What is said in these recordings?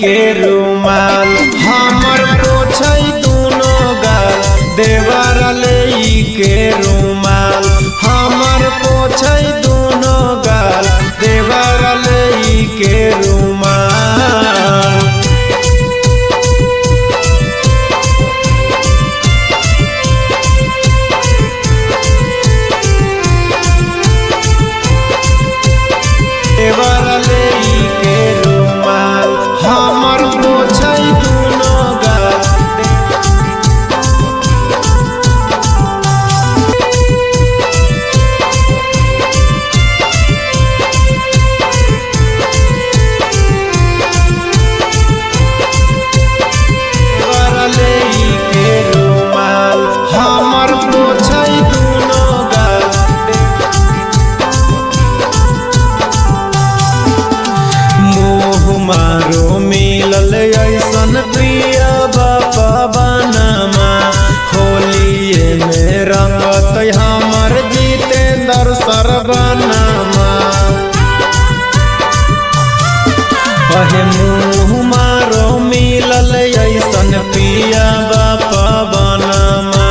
के रुमाल हमर पोछै दुनो गाल देवर ले के रुमाल हमर पोछै दुनो गाल देवर ले के रुमाल। देवर ले के रुमाल हमर पोछै दुनो गाल देवर ले के रुमाल हमर पोछै दुनो गाल। मोह मारो मिलल ऐसन प्रिय बापा बनमा होलिए में रंगत हमर जितेंद्र सरबनमा। अहे मुँह मारो मिलल ऐसन प्रिय बापा बनमा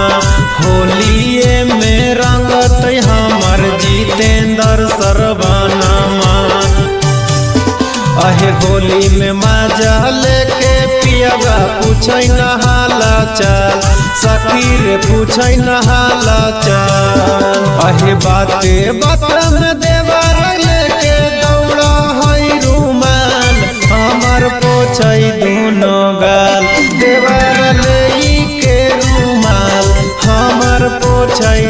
होलिए में रंगत हमर जितेंद्र सरबनमा। अहे होली में मजा लेके पियाबा पूछै नहाला चाल सखी रे पूछै नहाला चाल। अहे बाते बात में देवर लेके दौड़ा है रुमाल हमर पोछै दुनो गाल देवर ले के रुमाल हमर पोछै।